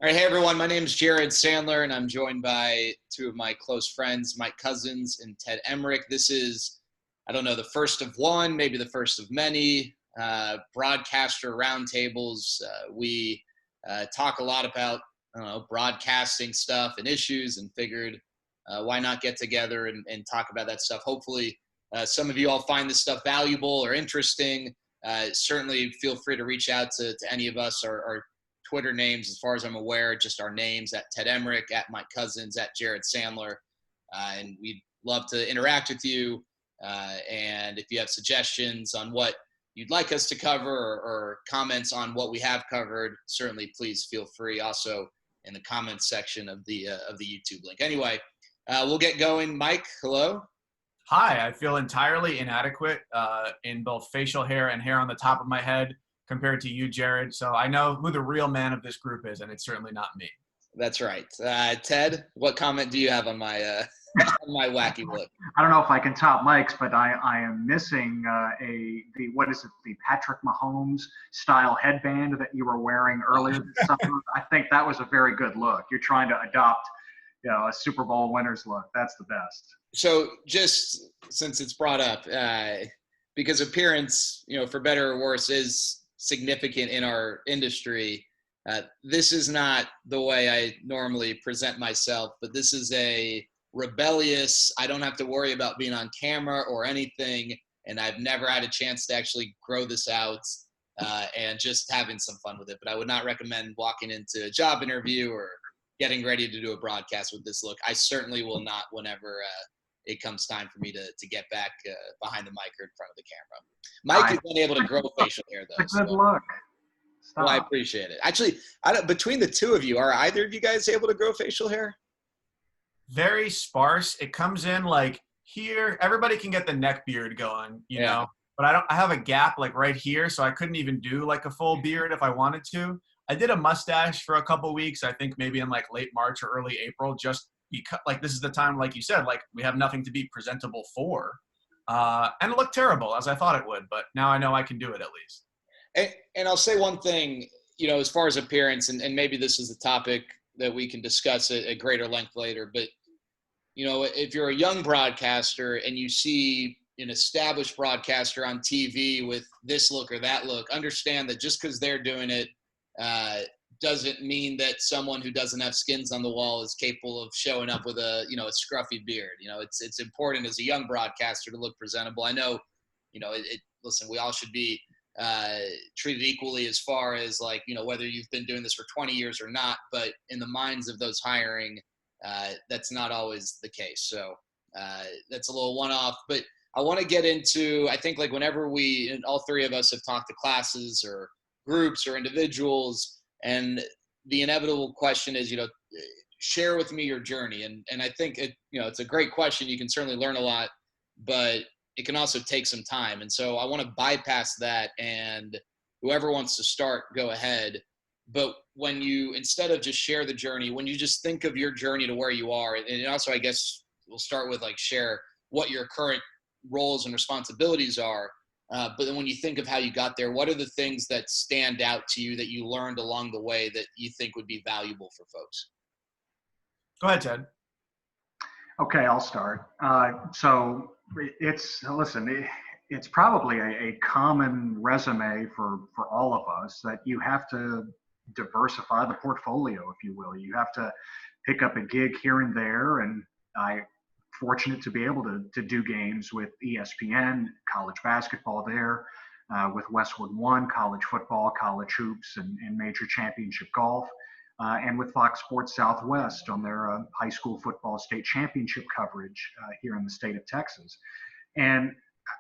All right, hey everyone, my name is Jared Sandler, and I'm joined by two of my close friends, Mike Couzens and Ted Emrich. This is, I don't know, the first of one, maybe the first of many broadcaster roundtables. We talk a lot about, broadcasting stuff and issues, and figured why not get together and talk about that stuff. Hopefully, some of you all find this stuff valuable or interesting. Certainly feel free to reach out to any of us. Our Twitter names, as far as I'm aware, just our names, at Ted Emrich, at Mike Couzens, at Jared Sandler. And we'd love to interact with you. And if you have suggestions on what you'd like us to cover, or comments on what we have covered, certainly please feel free. Also in the comments section of the YouTube link. Anyway, we'll get going. Mike, hello. Hi, I feel entirely inadequate in both facial hair and hair on the top of my head compared to you, Jared. So I know who the real man of this group is, and it's certainly not me. That's right. Ted, what comment do you have on my on my wacky look? I don't know if I can top Mike's, but I am missing the Patrick Mahomes style headband that you were wearing earlier this summer. I think that was a very good look. You're trying to adopt, a Super Bowl winner's look. That's the best. So just since it's brought up, because appearance, for better or worse, is significant in our industry. This is not the way I normally present myself, but this is a rebellious, I don't have to worry about being on camera or anything, and I've never had a chance to actually grow this out, and just having some fun with it. But I would not recommend walking into a job interview or getting ready to do a broadcast with this look. I certainly will not whenever it comes time for me to get back behind the mic or in front of the camera. Mike has been able to grow facial hair, though. It's a good look. Stop. Well, I appreciate it. Actually, between the two of you, are either of you guys able to grow facial hair? Very sparse. It comes in like here. Everybody can get the neck beard going, you know. But I have a gap like right here, so I couldn't even do like a full beard if I wanted to. I did a mustache for a couple weeks. I think maybe in like late March or early April, just because like this is the time, like you said, like we have nothing to be presentable for. And it looked terrible, as I thought it would, but now I know I can do it at least. And I'll say one thing, as far as appearance, and maybe this is a topic that we can discuss at greater length later, but, if you're a young broadcaster and you see an established broadcaster on TV with this look or that look, understand that just because they're doing it doesn't mean that someone who doesn't have skins on the wall is capable of showing up with a scruffy beard. It's important as a young broadcaster to look presentable. I know, listen, we all should be treated equally as far as whether you've been doing this for 20 years or not, but in the minds of those hiring, that's not always the case. So that's a little one-off, but I want to get into, I think whenever and all three of us have talked to classes or groups or individuals, and the inevitable question is, share with me your journey. And I think it's a great question. You can certainly learn a lot, but it can also take some time. And so I want to bypass that, and whoever wants to start, go ahead. But when you, instead of just share the journey, when you just think of your journey to where you are, and also I guess we'll start with share what your current roles and responsibilities are. But then when you think of how you got there, what are the things that stand out to you that you learned along the way that you think would be valuable for folks? Go ahead, Ted. Okay, I'll start. So it's probably a common resume for all of us that you have to diversify the portfolio, if you will. You have to pick up a gig here and there, and I'm fortunate to be able to do games with ESPN, college basketball there, with Westwood One, college football, college hoops, and major championship golf. And with Fox Sports Southwest on their high school football state championship coverage here in the state of Texas. And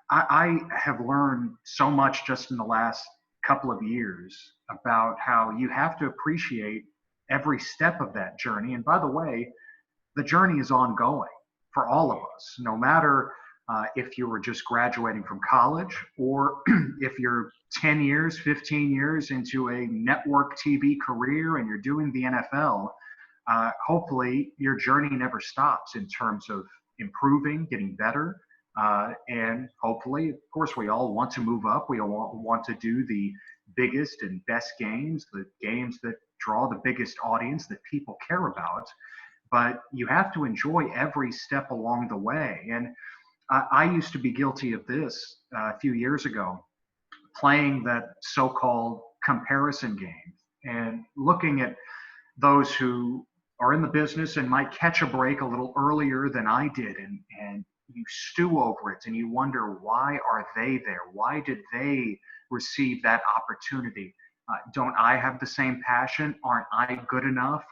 I have learned so much just in the last couple of years about how you have to appreciate every step of that journey. And by the way, the journey is ongoing for all of us, no matter if you were just graduating from college or if you're 10 years, 15 years into a network TV career and you're doing the NFL, hopefully your journey never stops in terms of improving, getting better. And hopefully, of course, we all want to move up. We all want to do the biggest and best games, the games that draw the biggest audience that people care about, but you have to enjoy every step along the way. And I used to be guilty of this a few years ago, playing that so-called comparison game and looking at those who are in the business and might catch a break a little earlier than I did, and you stew over it and you wonder, why are they there? Why did they receive that opportunity? Don't I have the same passion? Aren't I good enough?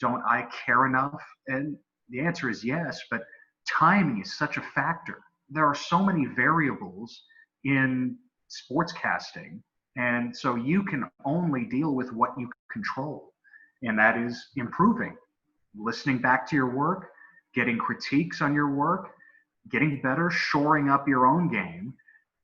Don't I care enough? And the answer is yes, but timing is such a factor. There are so many variables in sportscasting, and so you can only deal with what you control, and that is improving, listening back to your work, getting critiques on your work, getting better, shoring up your own game,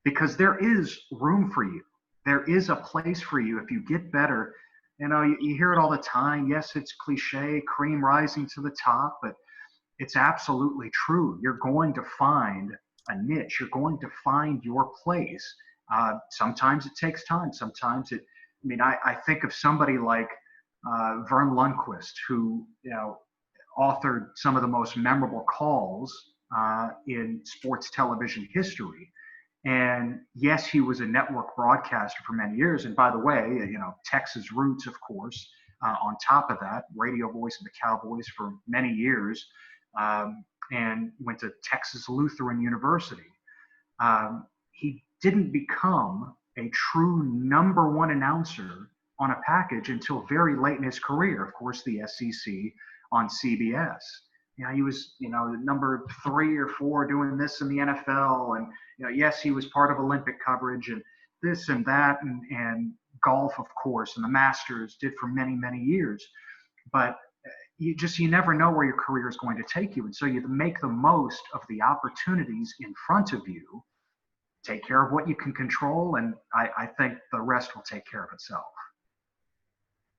because there is room for you. There is a place for you if you get better. You know, you hear it all the time. Yes, it's cliche, cream rising to the top, but it's absolutely true. You're going to find a niche. You're going to find your place. Sometimes it takes time. Sometimes I think of somebody like Vern Lundquist, who, authored some of the most memorable calls in sports television history. And yes, he was a network broadcaster for many years. And by the way, Texas roots, of course, on top of that, radio voice of the Cowboys for many years, and went to Texas Lutheran University. He didn't become a true number one announcer on a package until very late in his career. Of course, the SEC on CBS. He was, number 3 or 4 doing this in the NFL. And, yes, he was part of Olympic coverage and this and that, and golf, of course, and the Masters did for many, many years. But you never know where your career is going to take you. And so you make the most of the opportunities in front of you, take care of what you can control, and I think the rest will take care of itself.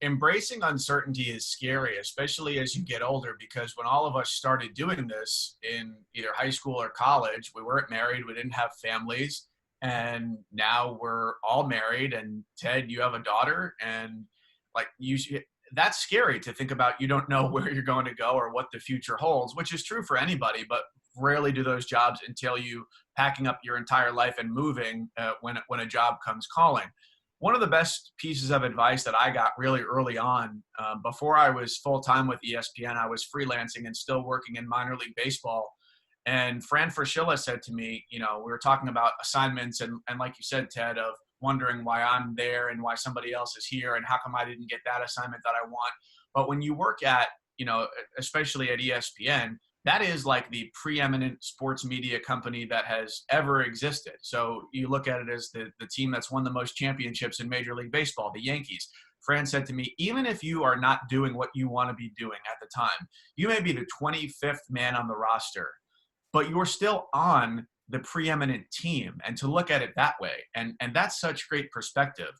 Embracing uncertainty is scary, especially as you get older, because when all of us started doing this in either high school or college, we weren't married, we didn't have families, and now we're all married. And Ted, you have a daughter, and that's scary to think about. You don't know where you're going to go or what the future holds, which is true for anybody, but rarely do those jobs entail you packing up your entire life and moving when a job comes calling. One of the best pieces of advice that I got really early on, before I was full-time with ESPN, I was freelancing and still working in minor league baseball. And Fran Fraschilla said to me, we were talking about assignments and like you said, Ted, of wondering why I'm there and why somebody else is here and how come I didn't get that assignment that I want. But when you work at, especially at ESPN, that is like the preeminent sports media company that has ever existed. So you look at it as the team that's won the most championships in Major League Baseball, the Yankees. Fran said to me, even if you are not doing what you want to be doing at the time, you may be the 25th man on the roster, but you're still on the preeminent team. And to look at it that way, and that's such great perspective.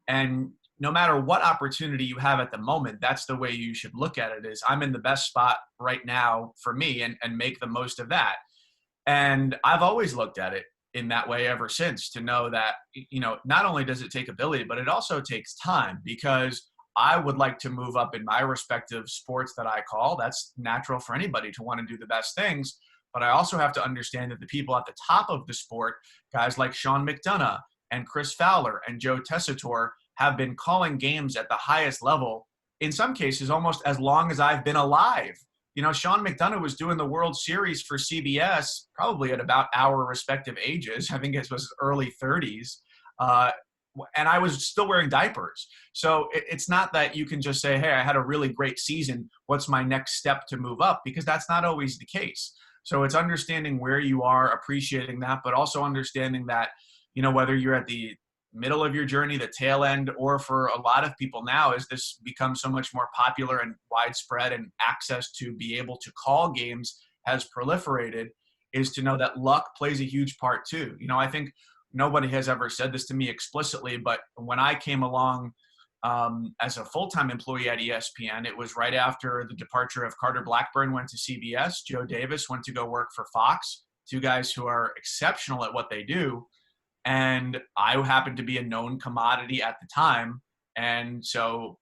And no matter what opportunity you have at the moment, that's the way you should look at it, is I'm in the best spot right now for me and make the most of that. And I've always looked at it in that way ever since, to know that, not only does it take ability, but it also takes time, because I would like to move up in my respective sports that I call. That's natural for anybody to want to do the best things. But I also have to understand that the people at the top of the sport, guys like Sean McDonough and Chris Fowler and Joe Tessitore, have been calling games at the highest level, in some cases, almost as long as I've been alive. Sean McDonough was doing the World Series for CBS probably at about our respective ages. I think it was early 30s. And I was still wearing diapers. So it's not that you can just say, hey, I had a really great season. What's my next step to move up? Because that's not always the case. So it's understanding where you are, appreciating that, but also understanding that, whether you're at the middle of your journey, the tail end, or for a lot of people now, as this becomes so much more popular and widespread and access to be able to call games has proliferated, is to know that luck plays a huge part too. I think nobody has ever said this to me explicitly, but when I came along as a full-time employee at ESPN, it was right after the departure of Carter Blackburn went to CBS. Joe Davis went to go work for Fox, two guys who are exceptional at what they do. And I happened to be a known commodity at the time. And so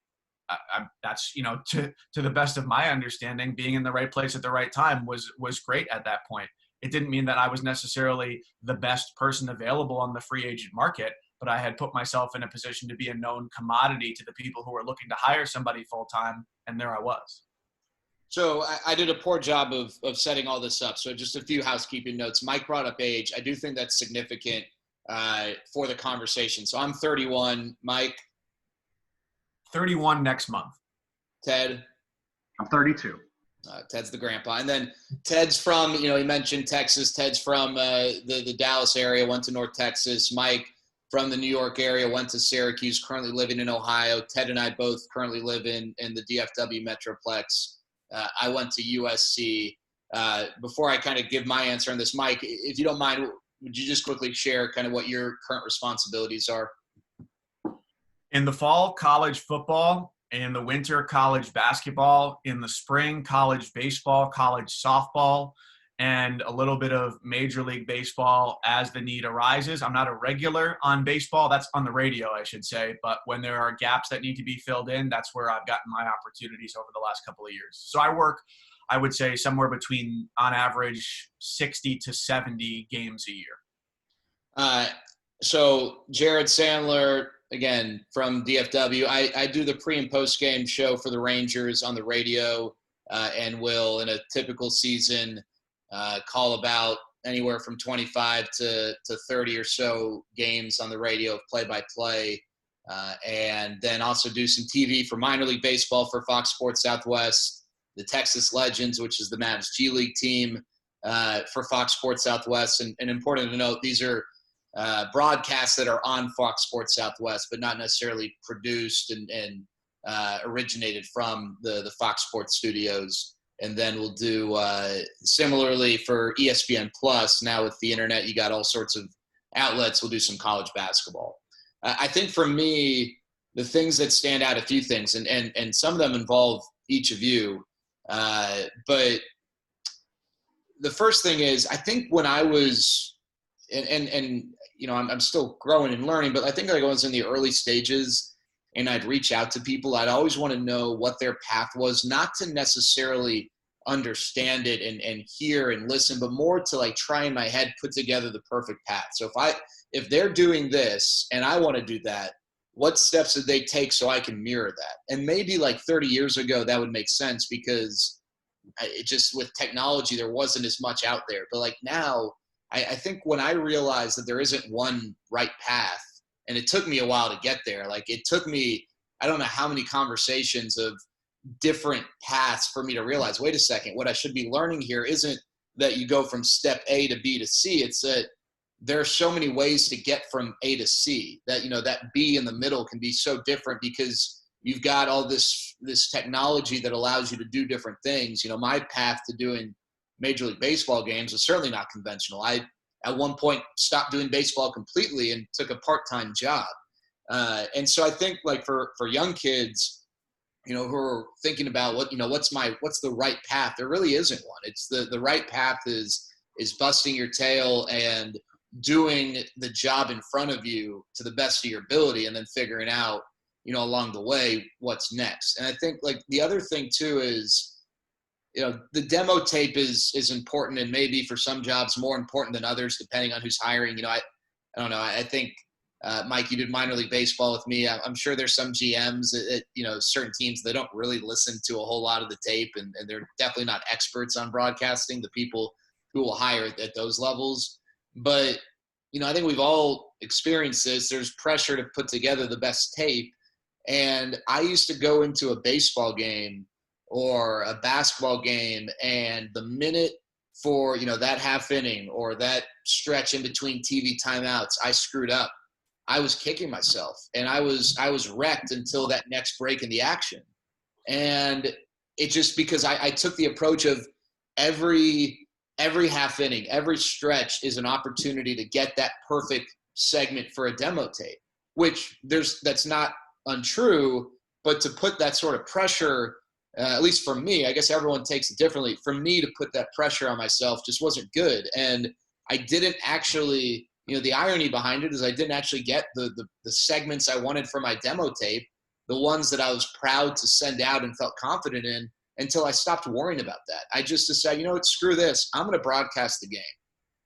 that's, to the best of my understanding, being in the right place at the right time was great at that point. It didn't mean that I was necessarily the best person available on the free agent market, but I had put myself in a position to be a known commodity to the people who were looking to hire somebody full time, and there I was. So I did a poor job of setting all this up. So just a few housekeeping notes. Mike brought up age. I do think that's significant for the conversation. So I'm 31. Mike? 31 next month. Ted? I'm 32. Ted's the grandpa. And then Ted's from, he mentioned Texas. Ted's from the Dallas area, went to North Texas. Mike from the New York area, went to Syracuse, currently living in Ohio. Ted and I both currently live in the DFW Metroplex. I went to USC. Before I kind of give my answer on this, Mike, if you don't mind, would you just quickly share kind of what your current responsibilities are? In the fall, college football. In the winter, college basketball. In the spring, college baseball, college softball, and a little bit of Major League Baseball as the need arises. I'm not a regular on baseball. That's on the radio, I should say. But when there are gaps that need to be filled in, that's where I've gotten my opportunities over the last couple of years. So I work, I would say, somewhere between, on average, 60 to 70 games a year. So Jared Sandler, again, from DFW, I do the pre and post game show for the Rangers on the radio, and will, in a typical season, call about anywhere from 25 to 30 or so games on the radio of play-by-play, and then also do some TV for minor league baseball for Fox Sports Southwest, the Texas Legends, which is the Mavs G League team, for Fox Sports Southwest. And important to note, these are broadcasts that are on Fox Sports Southwest, but not necessarily produced and originated from the Fox Sports studios. And then we'll do similarly for ESPN Plus. Now with the internet, you got all sorts of outlets. We'll do some college basketball. I think for me, the things that stand out, a few things, and some of them involve each of you. But the first thing is, I think when I was, I'm still growing and learning, but I think I was in the early stages and I'd reach out to people. I'd always want to know what their path was, not to necessarily understand it and hear and listen, but more to like try in my head, put together the perfect path. So if they're doing this and I want to do that, what steps did they take so I can mirror that? And maybe like 30 years ago, that would make sense because it just, with technology, there wasn't as much out there. But like now, I think when I realized that there isn't one right path, and it took me a while to get there. Like it took me, I don't know how many conversations of different paths for me to realize, wait a second, what I should be learning here isn't that you go from step A to B to C. It's that there are so many ways to get from A to C that, that B in the middle can be so different because you've got all this technology that allows you to do different things. My path to doing Major League Baseball games was certainly not conventional. I, at one point, stopped doing baseball completely and took a part-time job. And so I think like for young kids, who are thinking about what's the right path? There really isn't one. It's the right path is busting your tail and doing the job in front of you to the best of your ability, and then figuring out, along the way, what's next. And I think like the other thing too is, the demo tape is important, and maybe for some jobs more important than others, depending on who's hiring. I don't know. I think, Mike, you did minor league baseball with me. I'm sure there's some GMs at certain teams that don't really listen to a whole lot of the tape, and they're definitely not experts on broadcasting, the people who will hire at those levels. But, I think we've all experienced this. There's pressure to put together the best tape. And I used to go into a baseball game or a basketball game, and the minute for, that half inning or that stretch in between TV timeouts, I screwed up. I was kicking myself, and I was wrecked until that next break in the action. And it just, because I took the approach of every half inning, every stretch is an opportunity to get that perfect segment for a demo tape, which that's not untrue, but to put that sort of pressure, at least for me, I guess everyone takes it differently. For me to put that pressure on myself just wasn't good. And I didn't actually, the irony behind it is I didn't actually get the segments I wanted for my demo tape. the ones that I was proud to send out and felt confident in, until I stopped worrying about that. I just decided, you know what, screw this. I'm going to broadcast the game.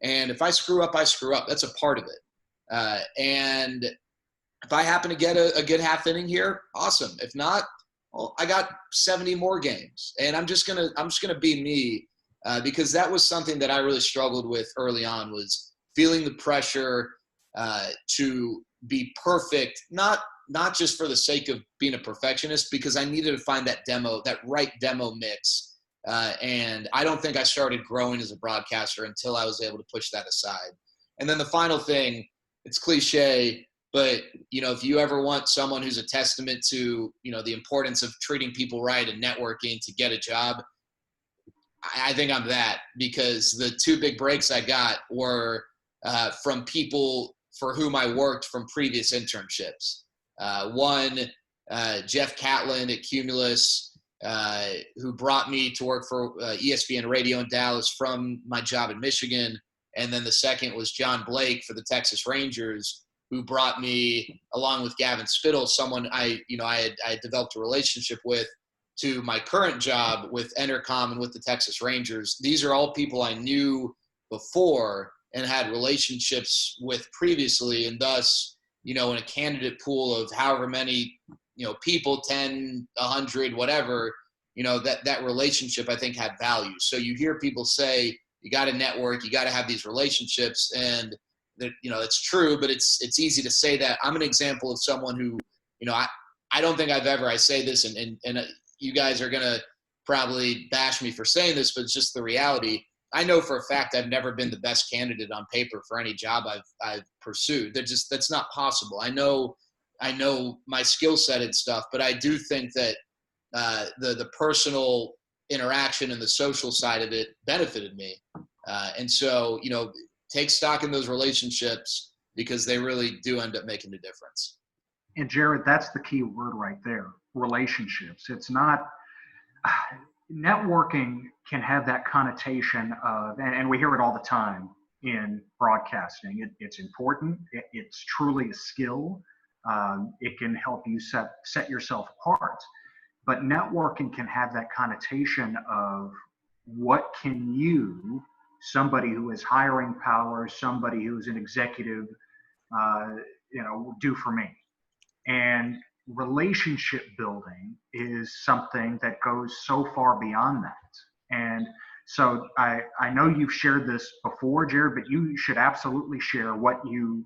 And if I screw up, I screw up. That's a part of it. And if I happen to get a good half inning here, awesome. If not, well, I got 70 more games. And I'm just gonna be me, because that was something that I really struggled with early on, was feeling the pressure to be perfect, not just for the sake of being a perfectionist, because I needed to find that right demo mix. And I don't think I started growing as a broadcaster until I was able to push that aside. And then the final thing, it's cliche, but, you know, if you ever want someone who's a testament to, you know, the importance of treating people right and networking to get a job, I think I'm that, because the two big breaks I got were from people for whom I worked from previous internships. One, Jeff Catlin at Cumulus, who brought me to work for ESPN Radio in Dallas from my job in Michigan. And then the second was John Blake for the Texas Rangers, who brought me, along with Gavin Spittle, someone I had developed a relationship with, to my current job with Entercom and with the Texas Rangers. These are all people I knew before and had relationships with previously, and thus, you know, in a candidate pool of however many, you know, people, 10, 100, whatever, you know, that relationship I think had value. So you hear people say, you got to network, you got to have these relationships, and that, you know, it's true, but it's easy to say that. I'm an example of someone who, you know, I don't think I say this, and you guys are going to probably bash me for saying this, but it's just the reality. I know for a fact I've never been the best candidate on paper for any job I've pursued. That's not possible. I know my skill set and stuff, but I do think that the personal interaction and the social side of it benefited me. And so, you know, take stock in those relationships, because they really do end up making a difference. And Jared, that's the key word right there, relationships. It's not, networking can have that connotation of, and we hear it all the time in broadcasting. It's important. It's truly a skill. It can help you set yourself apart. But networking can have that connotation of, what can you, somebody who has hiring power, somebody who's an executive, do for me? And relationship building is something that goes so far beyond that. And so I know you've shared this before, Jared, but you should absolutely share what you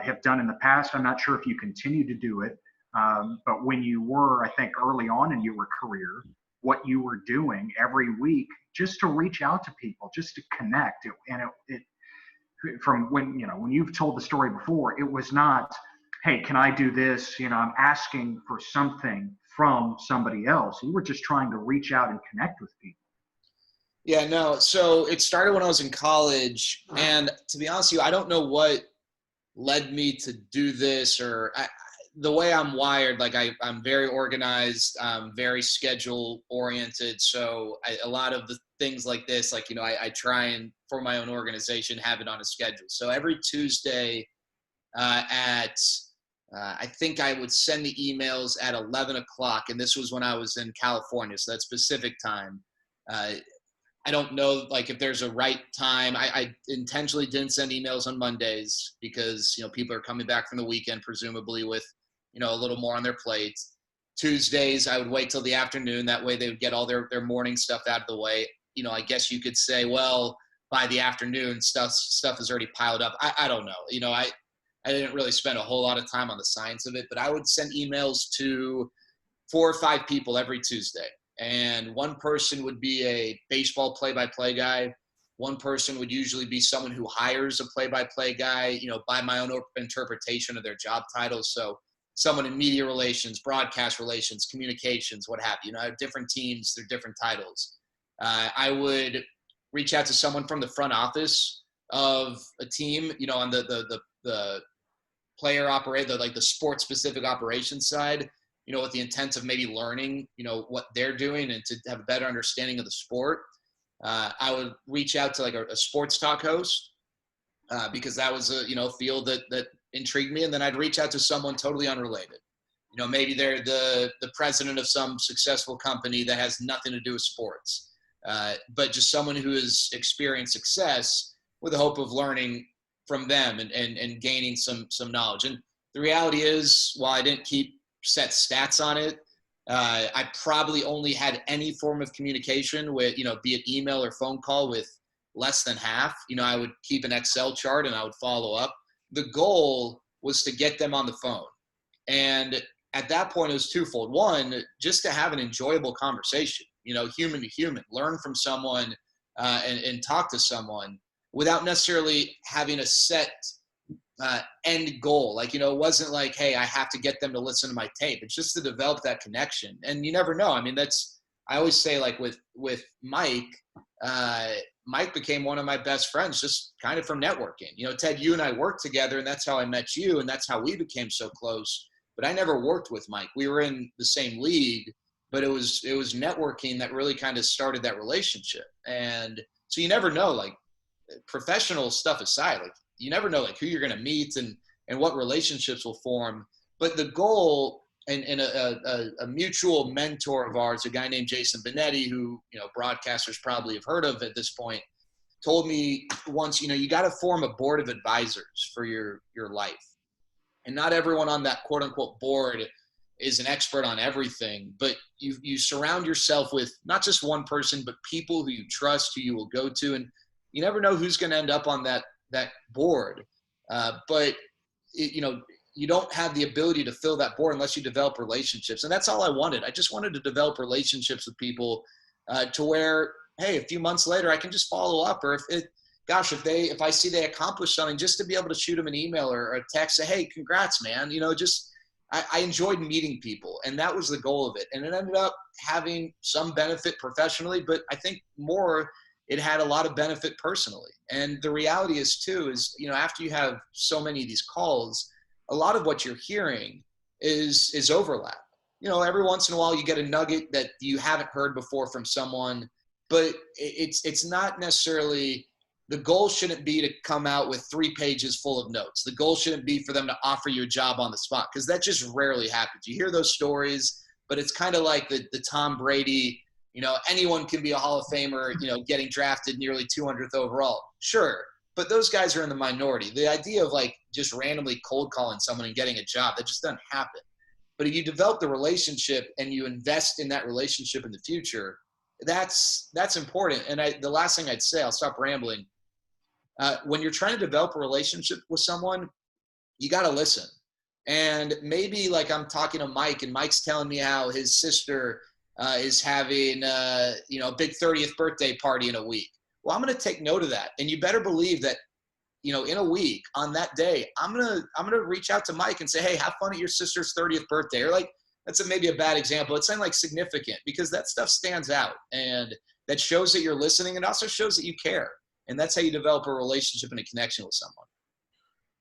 have done in the past. I'm not sure if you continue to do it, but when you were, I think, early on in your career, what you were doing every week just to reach out to people, just to connect. From when you've told the story before, it was not, hey, can I do this? I'm asking for something from somebody else. You were just trying to reach out and connect with people. Yeah, no. So it started when I was in college. And to be honest with you, I don't know what led me to do this, or the way I'm wired. Like I'm very organized, very schedule oriented. So a lot of the things like this, like, I try and, for my own organization, have it on a schedule. So every Tuesday I think I would send the emails at 11 o'clock. And this was when I was in California. So that's Pacific time. I don't know, like, if there's a right time. I intentionally didn't send emails on Mondays because, people are coming back from the weekend, presumably with, a little more on their plates. Tuesdays, I would wait till the afternoon. That way they would get all their morning stuff out of the way. I guess you could say, well, by the afternoon, stuff is already piled up. I don't know. I didn't really spend a whole lot of time on the science of it, but I would send emails to 4 or 5 people every Tuesday. And one person would be a baseball play-by-play guy. One person would usually be someone who hires a play-by-play guy, by my own interpretation of their job titles. So someone in media relations, broadcast relations, communications, what have you. I have different teams, they're different titles. I would reach out to someone from the front office of a team, on the player operator, like the sports specific operations side, with the intent of maybe learning, what they're doing and to have a better understanding of the sport. I would reach out to like a sports talk host because that was a, field that intrigued me. And then I'd reach out to someone totally unrelated. maybe they're the president of some successful company that has nothing to do with sports, but just someone who has experienced success with the hope of learning from them and gaining some knowledge. And the reality is, while I didn't keep set stats on it, I probably only had any form of communication with, be it email or phone call, with less than half. I would keep an Excel chart and I would follow up. The goal was to get them on the phone. And at that point, it was twofold. One, just to have an enjoyable conversation, human to human, learn from someone and talk to someone without necessarily having a set end goal. Like, it wasn't like, hey, I have to get them to listen to my tape. It's just to develop that connection. And you never know. I mean, I always say, like with Mike, Mike became one of my best friends just kind of from networking. Ted, you and I worked together, and that's how I met you, and that's how we became so close. But I never worked with Mike. We were in the same league, but it was networking that really kind of started that relationship. And so you never know, like, professional stuff aside, like, you never know, like, who you're going to meet and what relationships will form. But the goal, and a mutual mentor of ours, a guy named Jason Benetti, who, broadcasters probably have heard of at this point, told me once, you got to form a board of advisors for your life. And not everyone on that quote unquote board is an expert on everything, but you surround yourself with not just one person, but people who you trust, who you will go to. And you never know who's going to end up on that board. But you don't have the ability to fill that board unless you develop relationships. And that's all I wanted. I just wanted to develop relationships with people to where, hey, a few months later, I can just follow up. Or if I see they accomplished something, just to be able to shoot them an email or a text, say, hey, congrats, man. I enjoyed meeting people, and that was the goal of it. And it ended up having some benefit professionally, but I think more, it had a lot of benefit personally. And the reality is too, after you have so many of these calls, a lot of what you're hearing is overlap. Every once in a while you get a nugget that you haven't heard before from someone, but it's not necessarily, the goal shouldn't be to come out with 3 pages full of notes. The goal shouldn't be for them to offer you a job on the spot, because that just rarely happens. You hear those stories, but it's kind of like the Tom Brady, anyone can be a Hall of Famer, getting drafted nearly 200th overall. Sure. But those guys are in the minority. The idea of, like, just randomly cold calling someone and getting a job, that just doesn't happen. But if you develop the relationship and you invest in that relationship in the future, that's important. And the last thing I'd say, I'll stop rambling. When you're trying to develop a relationship with someone, you got to listen. And maybe, like, I'm talking to Mike, and Mike's telling me how his sister is having a big 30th birthday party in a week. Well, I'm going to take note of that. And you better believe that, in a week, on that day, I'm going to reach out to Mike and say, hey, have fun at your sister's 30th birthday. Or, like, that's maybe a bad example. It's not like significant, because that stuff stands out, and that shows that you're listening, and also shows that you care. And that's how you develop a relationship and a connection with someone.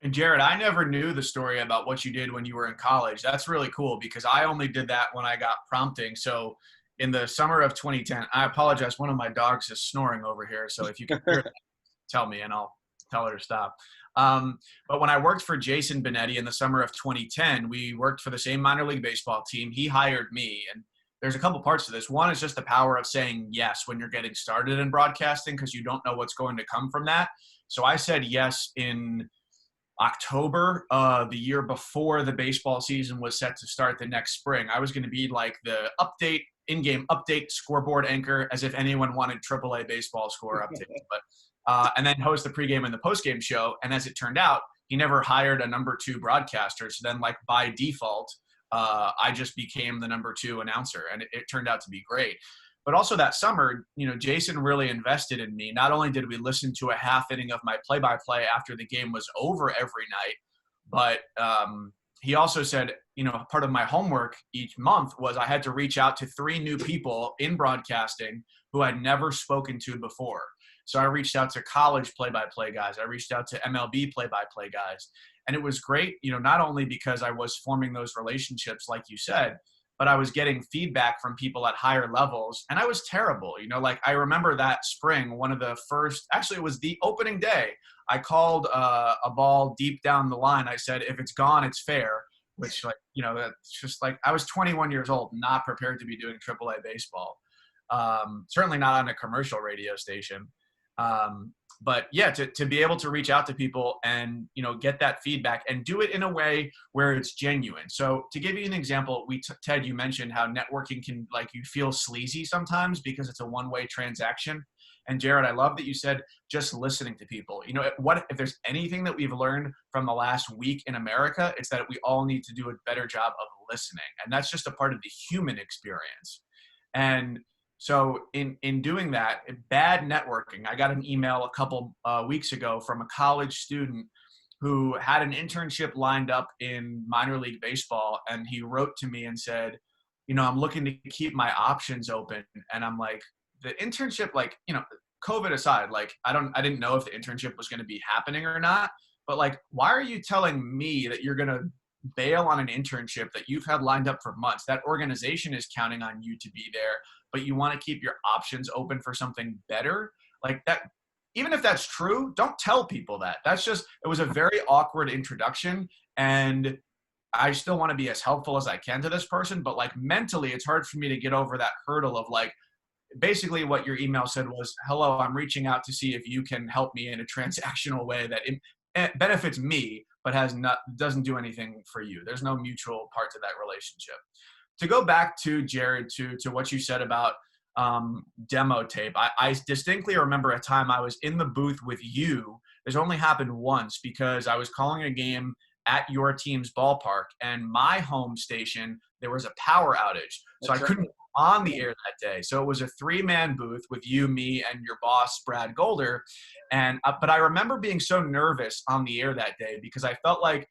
And Jared, I never knew the story about what you did when you were in college. That's really cool, because I only did that when I got prompting. So in the summer of 2010, I apologize, one of my dogs is snoring over here. So if you can hear it, tell me and I'll tell her to stop. But when I worked for Jason Benetti in the summer of 2010, we worked for the same minor league baseball team. He hired me. And there's a couple parts to this. One is just the power of saying yes when you're getting started in broadcasting, because you don't know what's going to come from that. So I said yes in October, the year before the baseball season was set to start the next spring. I was going to be like the in-game update scoreboard anchor, as if anyone wanted AAA baseball score updates. But and then host the pregame and the postgame show. And as it turned out, he never hired a number 2 broadcaster. So then, like, by default, I just became the number 2 announcer, and it turned out to be great. But also that summer, Jason really invested in me. Not only did we listen to a half inning of my play-by-play after the game was over every night, but he also said, part of my homework each month was I had to reach out to 3 new people in broadcasting who I'd never spoken to before. So I reached out to college play-by-play guys. I reached out to MLB play-by-play guys. And it was great, not only because I was forming those relationships, like you said, but I was getting feedback from people at higher levels. And I was terrible. Like, I remember that spring, one of the first, actually it was the opening day, I called a ball deep down the line. I said, if it's gone, it's fair. which like, you know, that's just like, I was 21 years old, not prepared to be doing AAA baseball. Certainly not on a commercial radio station. But yeah, to be able to reach out to people and, you know, get that feedback and do it in a way where it's genuine. So to give you an example, Ted, you mentioned how networking can, like, you feel sleazy sometimes because it's a one-way transaction. And Jared, I love that you said just listening to people. You know, if there's anything that we've learned from the last week in America, it's that we all need to do a better job of listening. And that's just a part of the human experience. And so in doing that, bad networking, I got an email a couple weeks ago from a college student who had an internship lined up in minor league baseball. And he wrote to me and said, you know, I'm looking to keep my options open. And I'm like, the internship, like, you know, COVID aside, like, I didn't know if the internship was going to be happening or not, but like, why are you telling me that you're going to bail on an internship that you've had lined up for months? That organization is counting on you to be there, but you want to keep your options open for something better. Like that, even if that's true, don't tell people that. That's just, it was a very awkward introduction. And I still want to be as helpful as I can to this person, but like mentally, it's hard for me to get over that hurdle of like, basically what your email said was, hello, I'm reaching out to see if you can help me in a transactional way that it benefits me, but doesn't do anything for you. There's no mutual part to that relationship. To go back to Jared, to what you said about demo tape, I distinctly remember a time I was in the booth with you. This only happened once because I was calling a game at your team's ballpark, and my home station, there was a power outage. So I couldn't on the air that day. So it was a 3-man booth with you, me, and your boss, Brad Golder. And but I remember being so nervous on the air that day because I felt like,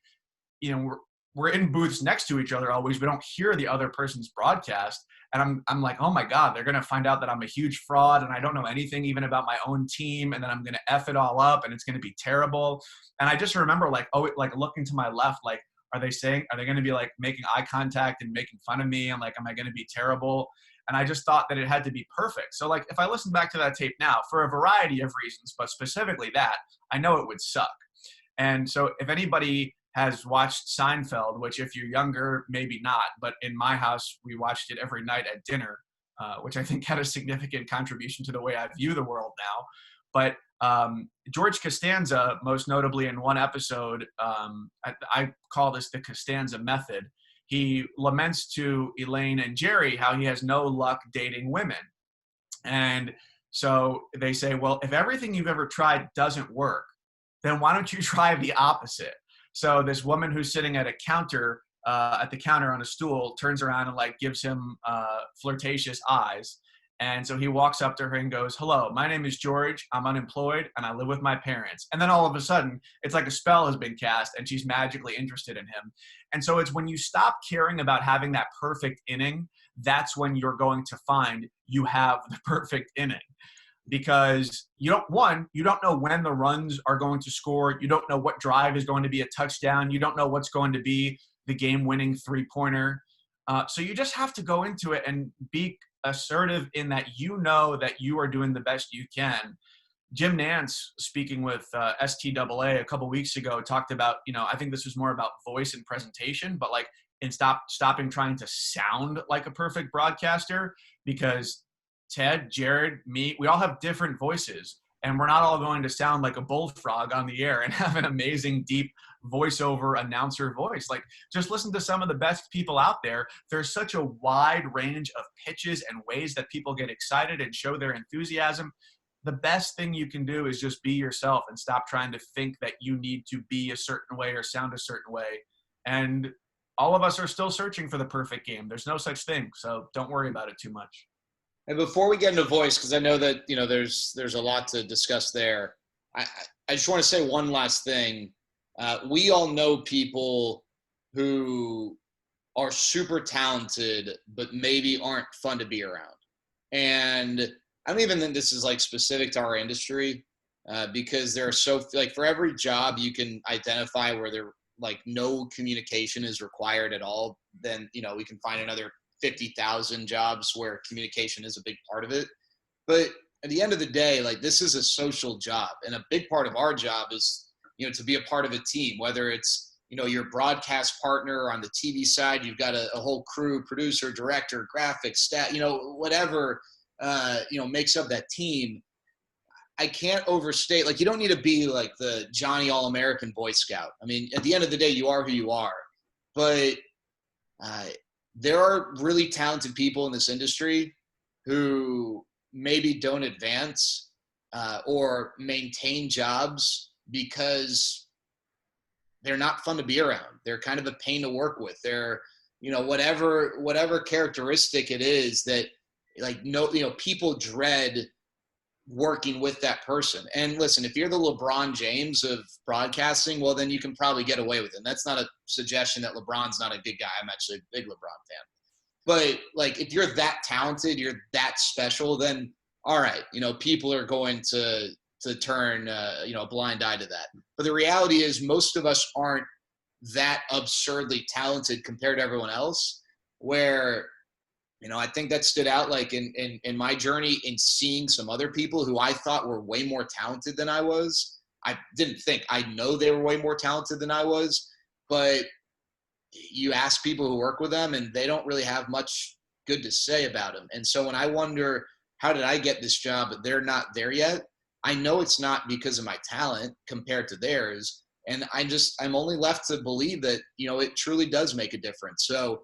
you know, we're in booths next to each other always. We don't hear the other person's broadcast. And I'm like, oh my God, they're going to find out that I'm a huge fraud and I don't know anything even about my own team. And then I'm going to F it all up and it's going to be terrible. And I just remember like, like looking to my left, like, are they going to be like making eye contact and making fun of me? I'm like, am I going to be terrible? And I just thought that it had to be perfect. So like, if I listen back to that tape now for a variety of reasons, but specifically that, I know it would suck. And so if anybody has watched Seinfeld, which if you're younger, maybe not, but in my house, we watched it every night at dinner, which I think had a significant contribution to the way I view the world now. But George Costanza, most notably in one episode, I call this the Costanza method. He laments to Elaine and Jerry how he has no luck dating women. And so they say, well, if everything you've ever tried doesn't work, then why don't you try the opposite? So this woman who's sitting at the counter on a stool turns around and like gives him flirtatious eyes. And so he walks up to her and goes, hello, my name is George. I'm unemployed and I live with my parents. And then all of a sudden, it's like a spell has been cast and she's magically interested in him. And so it's when you stop caring about having that perfect inning, that's when you're going to find you have the perfect inning. Because you don't know when the runs are going to score. You don't know what drive is going to be a touchdown. You don't know what's going to be the game-winning three-pointer. So you just have to go into it and be assertive in that you know that you are doing the best you can. Jim Nance, speaking with STAA a couple weeks ago, talked about, you know, I think this was more about voice and presentation, but like stopping trying to sound like a perfect broadcaster, because Ted, Jared, me, we all have different voices, and we're not all going to sound like a bullfrog on the air and have an amazing, deep voiceover announcer voice. Like, just listen to some of the best people out there. There's such a wide range of pitches and ways that people get excited and show their enthusiasm. The best thing you can do is just be yourself and stop trying to think that you need to be a certain way or sound a certain way. And all of us are still searching for the perfect game. There's no such thing, so don't worry about it too much. And before we get into voice, because I know that, you know, there's a lot to discuss there, I just want to say one last thing. We all know people who are super talented, but maybe aren't fun to be around. And I don't even think this is like specific to our industry, because there are so, like, for every job you can identify where there like no communication is required at all, then, you know, we can find another 50,000 jobs where communication is a big part of it. But at the end of the day, like, this is a social job, and a big part of our job is, you know, to be a part of a team, whether it's your broadcast partner on the TV side, you've got a whole crew, producer, director, graphics, staff, whatever, makes up that team. I can't overstate, like, you don't need to be like the Johnny All-American Boy Scout. I mean, at the end of the day, you are who you are. But there are really talented people in this industry who maybe don't advance or maintain jobs because they're not fun to be around. They're kind of a pain to work with. They're, whatever characteristic it is that, like, people dread working with that person. And listen, if you're the LeBron James of broadcasting, well, then you can probably get away with it. And that's not a suggestion that LeBron's not a good guy. I'm actually a big LeBron fan. But, like, if you're that talented, you're that special, then all right, people are going to turn a blind eye to that. But the reality is most of us aren't that absurdly talented compared to everyone else, where I think that stood out, like, in my journey, in seeing some other people who I thought were way more talented than I was. I didn't think. I know they were way more talented than I was, but you ask people who work with them and they don't really have much good to say about them. And so when I wonder, how did I get this job, but they're not there yet? I know it's not because of my talent compared to theirs. And I'm only left to believe that, it truly does make a difference. So,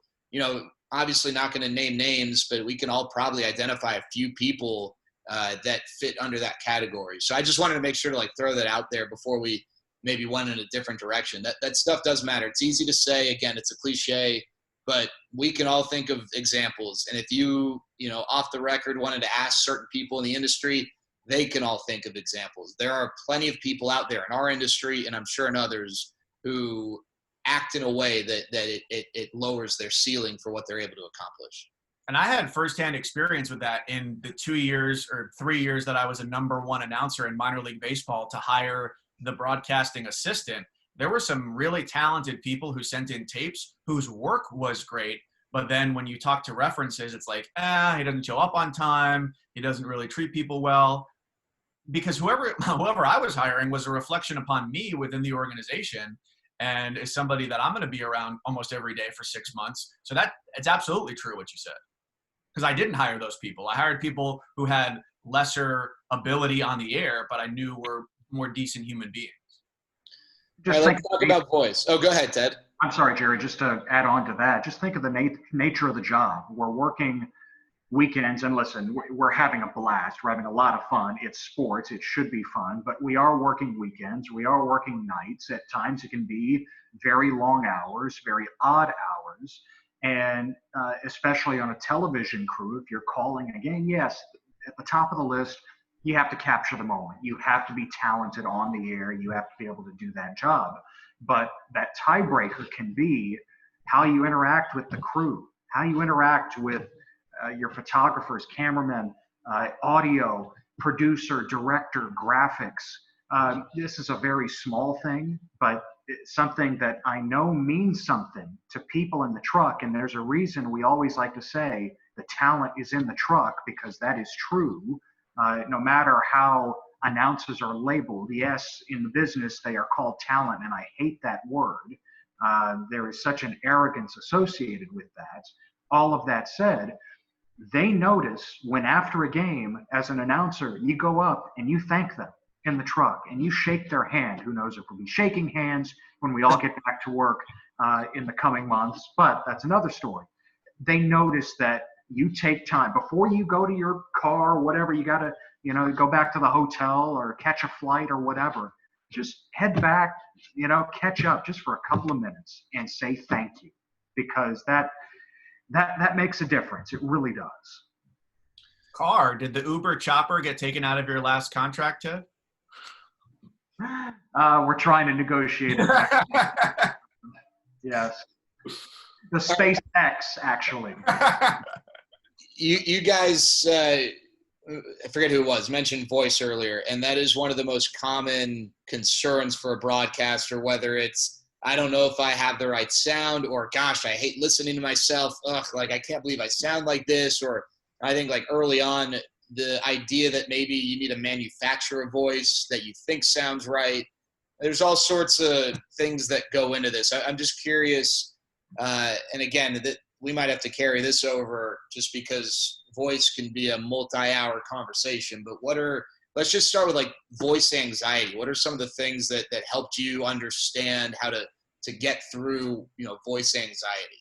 obviously not going to name names, but we can all probably identify a few people that fit under that category. So I just wanted to make sure to, like, throw that out there before we maybe went in a different direction. That stuff does matter. It's easy to say, again, it's a cliche, but we can all think of examples. And if you, off the record wanted to ask certain people in the industry, they can all think of examples. There are plenty of people out there in our industry, and I'm sure in others, who act in a way that it lowers their ceiling for what they're able to accomplish. And I had firsthand experience with that in the 2 years or 3 years that I was a number one announcer in minor league baseball to hire the broadcasting assistant. There were some really talented people who sent in tapes whose work was great. But then when you talk to references, it's like, he doesn't show up on time. He doesn't really treat people well. Because whoever I was hiring was a reflection upon me within the organization, and is somebody that I'm going to be around almost every day for 6 months. So it's absolutely true what you said. Because I didn't hire those people. I hired people who had lesser ability on the air, but I knew were more decent human beings. Let's talk about voice. Oh, go ahead, Ted. I'm sorry, Jerry, just to add on to that, just think of the nature of the job. We're working weekends, and listen, we're having a blast. We're having a lot of fun. It's sports. It should be fun, but we are working weekends. We are working nights. At times it can be very long hours, very odd hours. And especially on a television crew, if you're calling a game, yes, at the top of the list, you have to capture the moment. You have to be talented on the air. You have to be able to do that job. But that tiebreaker can be how you interact with the crew, how you interact with your photographers, cameramen, audio, producer, director, graphics. This is a very small thing, but it's something that I know means something to people in the truck. And there's a reason we always like to say the talent is in the truck, because that is true. No matter how announcers are labeled, yes, in the business they are called talent, and I hate that word. There is such an arrogance associated with that. All of that said, they notice when after a game, as an announcer, you go up and you thank them in the truck and you shake their hand. Who knows if we'll be shaking hands when we all get back to work in the coming months, but that's another story. They notice that you take time before you go to your car or whatever, you got to, go back to the hotel or catch a flight or whatever. Just head back, catch up just for a couple of minutes and say thank you, because that makes a difference. It really does. Carr, did the Uber chopper get taken out of your last contract, Ted? We're trying to negotiate it. Yes. The SpaceX, actually. You guys, I forget who it was, mentioned voice earlier, and that is one of the most common concerns for a broadcaster, whether it's, I don't know if I have the right sound, or gosh, I hate listening to myself. Ugh, like I can't believe I sound like this. Or I think like early on, the idea that maybe you need to manufacture a voice that you think sounds right. there's all sorts of things that go into this. I'm just curious, and again, that we might have to carry this over just because voice can be a multi-hour conversation. But let's just start with like voice anxiety. What are some of the things that helped you understand how to get through, voice anxiety?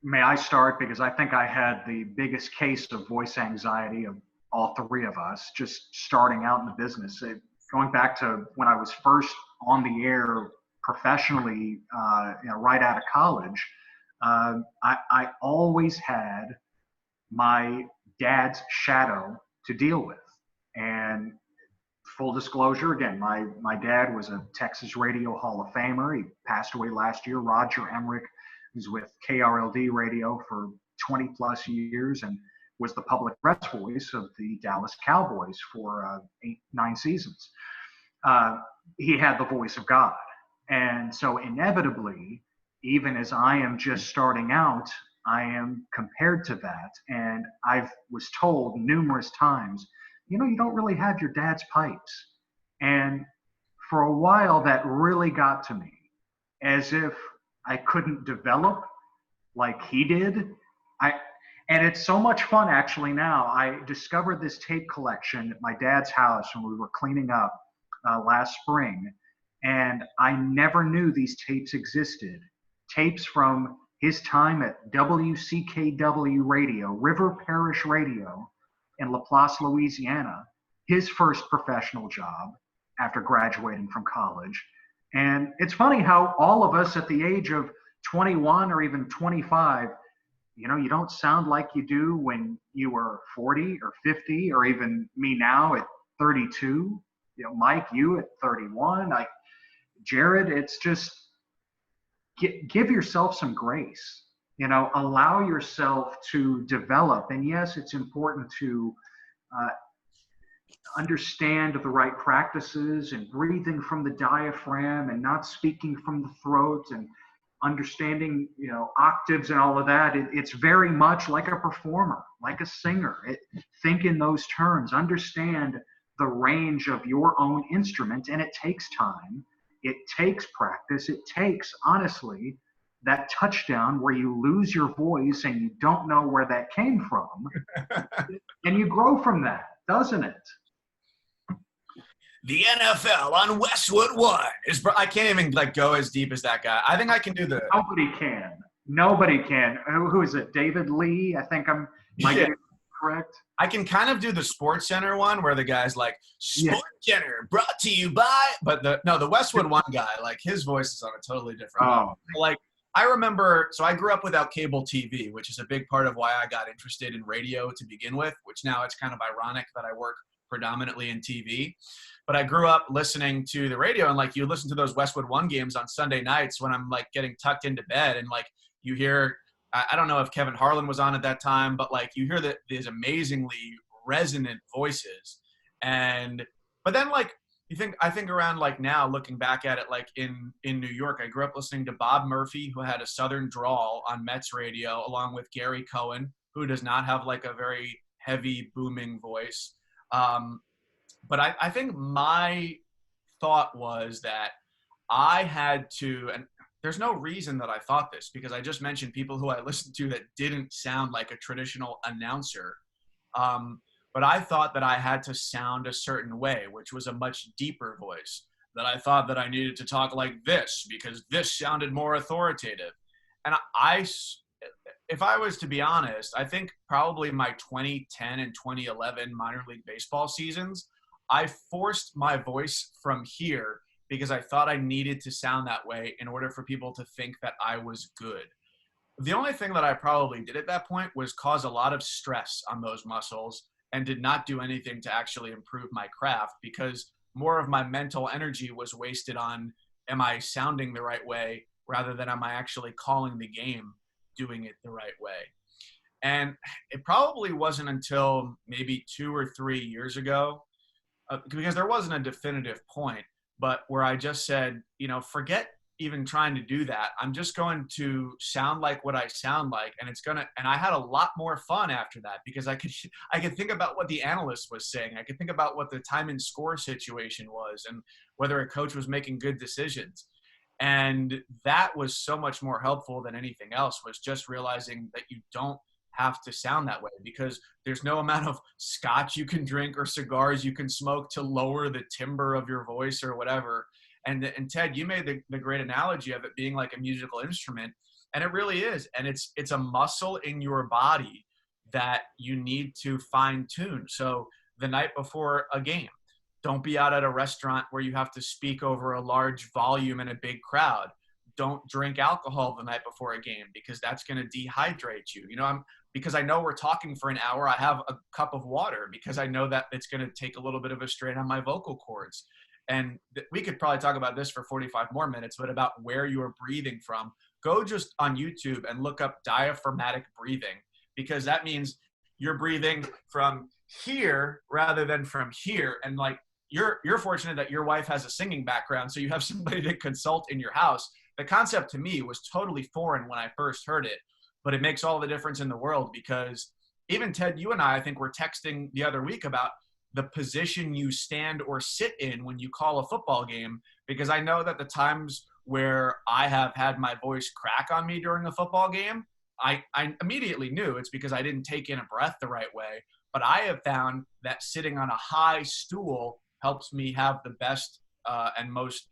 May I start? Because I think I had the biggest case of voice anxiety of all three of us, just starting out in the business. Going back to when I was first on the air professionally, right out of college, I always had my dad's shadow to deal with. And full disclosure, again, my dad was a Texas Radio Hall of Famer. He passed away last year. Roger Emrich was with KRLD Radio for 20 plus years and was the public press voice of the Dallas Cowboys for 8-9 seasons. He had the voice of God. And so inevitably, even as I am just starting out, I am compared to that. And I was told numerous times, you don't really have your dad's pipes. And for a while, that really got to me, as if I couldn't develop like he did. And it's so much fun, actually, now. I discovered this tape collection at my dad's house when we were cleaning up last spring. And I never knew these tapes existed. Tapes from his time at WCKW Radio, River Parish Radio in Laplace, Louisiana, his first professional job after graduating from college. And it's funny how all of us at the age of 21 or even 25, you don't sound like you do when you were 40 or 50, or even me now at 32. Mike, you at 31. Jared, it's just give yourself some grace. Allow yourself to develop. And yes, it's important to understand the right practices and breathing from the diaphragm and not speaking from the throat and understanding, octaves and all of that. It's very much like a performer, like a singer. Think in those terms. Understand the range of your own instrument, and it takes time. It takes practice. It takes, honestly, that touchdown where you lose your voice and you don't know where that came from. And you grow from that, doesn't it? The NFL on Westwood One I can't even go as deep as that guy. I think I can do the. Nobody can. Who is it? David Lee? I think am I getting it correct? I can kind of do the Sports Center one where the guy's like, Sports Center brought to you by, but the Westwood One guy, his voice is on a totally different level. I remember, so I grew up without cable TV, which is a big part of why I got interested in radio to begin with, which now it's kind of ironic that I work predominantly in TV. But I grew up listening to the radio, and you listen to those Westwood One games on Sunday nights when I'm getting tucked into bed, and you hear, I don't know if Kevin Harlan was on at that time, but you hear these amazingly resonant voices. But then I think around now looking back at it, in New York, I grew up listening to Bob Murphy, who had a Southern drawl on Mets radio, along with Gary Cohen, who does not have a very heavy booming voice. But I think my thought was that I had to, and there's no reason that I thought this, because I just mentioned people who I listened to that didn't sound like a traditional announcer. But I thought that I had to sound a certain way, which was a much deeper voice, that I thought that I needed to talk like this because this sounded more authoritative. And if I was to be honest, I think probably my 2010 and 2011 minor league baseball seasons, I forced my voice from here because I thought I needed to sound that way in order for people to think that I was good. The only thing that I probably did at that point was cause a lot of stress on those muscles and did not do anything to actually improve my craft, because more of my mental energy was wasted on, am I sounding the right way rather than am I actually calling the game, doing it the right way. And it probably wasn't until maybe 2 or 3 years ago, because there wasn't a definitive point, but where I just said, forget even trying to do that. I'm just going to sound like what I sound like, and I had a lot more fun after that because I could think about what the analyst was saying. I could think about what the time and score situation was and whether a coach was making good decisions. And that was so much more helpful than anything else, was just realizing that you don't have to sound that way, because there's no amount of scotch you can drink or cigars you can smoke to lower the timbre of your voice or whatever. And Ted, you made the great analogy of it being like a musical instrument, and it really is. And it's a muscle in your body that you need to fine tune. So the night before a game, don't be out at a restaurant where you have to speak over a large volume in a big crowd. Don't drink alcohol the night before a game, because that's going to dehydrate you. Because I know we're talking for an hour, I have a cup of water because I know that it's going to take a little bit of a strain on my vocal cords. And we could probably talk about this for 45 more minutes, but about where you are breathing from. Go just on YouTube and look up diaphragmatic breathing, because that means you're breathing from here rather than from here. And like, you're fortunate that your wife has a singing background, so you have somebody to consult in your house. The concept to me was totally foreign when I first heard it, but it makes all the difference in the world, because even Ted, you and I think were texting the other week about the position you stand or sit in when you call a football game, because I know that the times where I have had my voice crack on me during a football game, I immediately knew it's because I didn't take in a breath the right way. But I have found that sitting on a high stool helps me have the best and most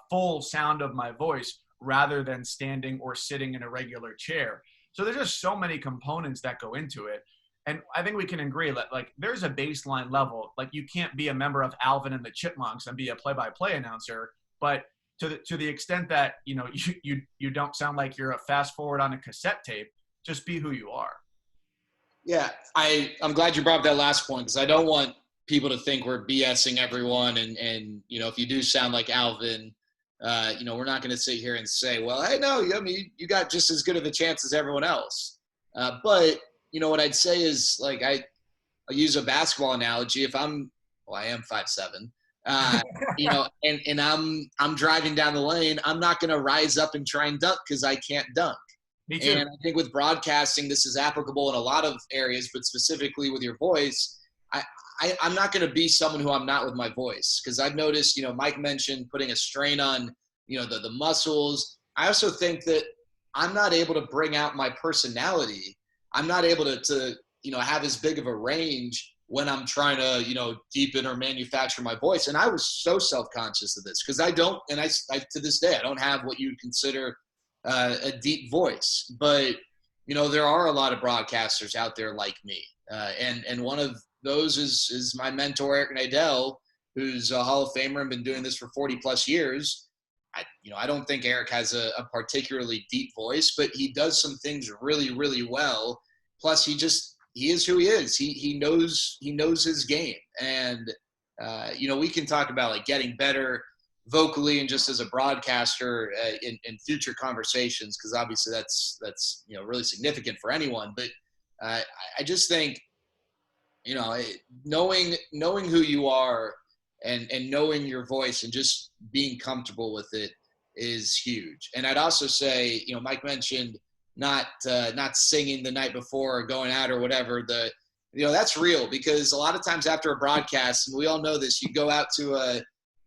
full sound of my voice, rather than standing or sitting in a regular chair. So there's just so many components that go into it. And I think we can agree that, like, there's a baseline level. Like, you can't be a member of Alvin and the Chipmunks and be a play-by-play announcer. But to the extent that, you don't sound like you're a fast forward on a cassette tape, just be who you are. Yeah, I'm glad you brought up that last point, because I don't want people to think we're BSing everyone. And if you do sound like Alvin, we're not going to sit here and say, well, hey, no, you got just as good of a chance as everyone else. But what I'd say is, like, I'll use a basketball analogy. If I am 5'7", and I'm driving down the lane, I'm not going to rise up and try and dunk because I can't dunk. Me too. And I think with broadcasting, this is applicable in a lot of areas, but specifically with your voice, I'm not going to be someone who I'm not with my voice, because I've noticed, Mike mentioned putting a strain on, the muscles. I also think that I'm not able to bring out my personality. I'm not able to have as big of a range when I'm trying to, deepen or manufacture my voice. And I was so self-conscious of this, because I don't, and I to this day, I don't have what you'd consider a deep voice. But, there are a lot of broadcasters out there like me. And one of those is my mentor, Eric Nadel, who's a Hall of Famer and been doing this for 40 plus years. I don't think Eric has a particularly deep voice, but he does some things really, really well. Plus he is who he is. He knows his game. And, we can talk about, like, getting better vocally and just as a broadcaster in future conversations, because obviously that's really significant for anyone. But I just think, knowing who you are and knowing your voice and just being comfortable with it is huge. And I'd also say, Mike mentioned not singing the night before or going out or whatever. That's real, because a lot of times after a broadcast, and we all know this, you go out to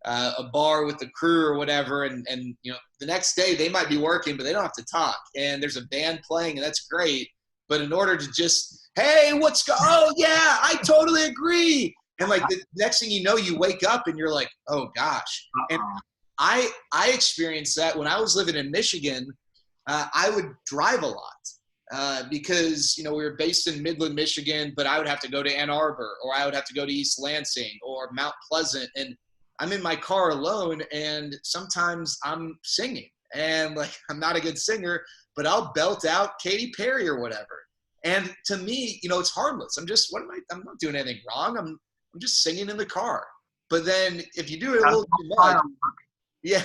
a bar with the crew or whatever, and the next day they might be working, but they don't have to talk, and there's a band playing, and that's great. But in order to just, hey, oh yeah, I totally agree. And, like, the next thing you know, you wake up and you're like, oh gosh. And I experienced that when I was living in Michigan. I would drive a lot because, we were based in Midland, Michigan, but I would have to go to Ann Arbor, or I would have to go to East Lansing or Mount Pleasant. And I'm in my car alone, and sometimes I'm singing, and, like, I'm not a good singer, but I'll belt out Katy Perry or whatever. And to me, it's harmless. I'm not doing anything wrong. I'm just singing in the car. But then if you do it a little too much, yeah,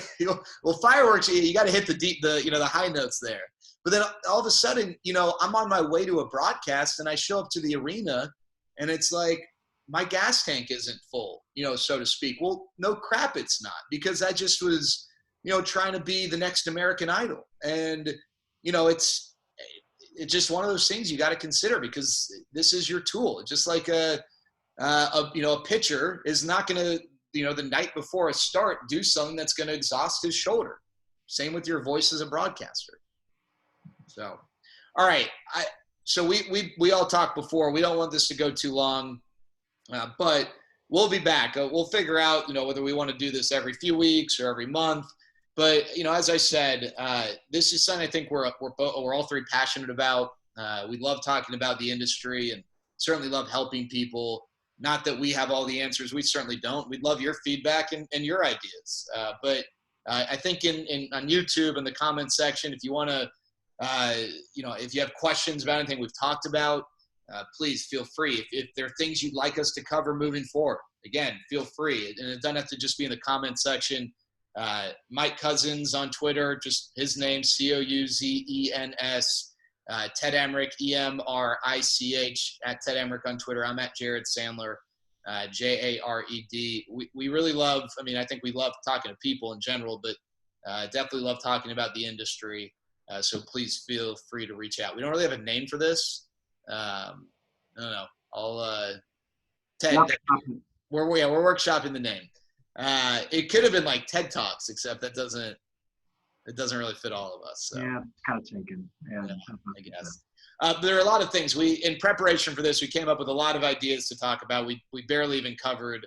well, fireworks, you got to hit the high notes there. But then all of a sudden, I'm on my way to a broadcast, and I show up to the arena, and it's like my gas tank isn't full, so to speak. Well, no crap, it's not, because I just was, trying to be the next American Idol. And, it's just one of those things you got to consider, because this is your tool. Just like a pitcher is not going to, the night before a start, do something that's going to exhaust his shoulder. Same with your voice as a broadcaster. So, all right. So we all talked before. We don't want this to go too long, but we'll be back. We'll figure out, whether we want to do this every few weeks or every month. But, as I said, this is something I think we're all three passionate about. We love talking about the industry and certainly love helping people. Not that we have all the answers. We certainly don't. We'd love your feedback and your ideas. But I think on YouTube in the comment section, if you want to, if you have questions about anything we've talked about, please feel free. If there are things you'd like us to cover moving forward, again, feel free. And it doesn't have to just be in the comment section. Mike Couzens on Twitter, just his name, Couzens. Ted Emrich, Emrich, at Ted Emrich on Twitter. I'm at Jared Sandler, Jared. We really love, I think we love talking to people in general, but definitely love talking about the industry. So please feel free to reach out. We don't really have a name for this. I don't know. Ted, we're workshopping the name. It could have been like TED Talks, except it doesn't really fit all of us. So. Yeah, it's kind of taken. Yeah, I guess. There are a lot of things. In preparation for this, we came up with a lot of ideas to talk about. We barely even covered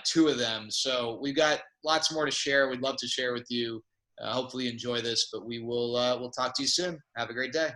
2 of them. So we've got lots more to share. We'd love to share with you. Hopefully you enjoy this, but we'll talk to you soon. Have a great day.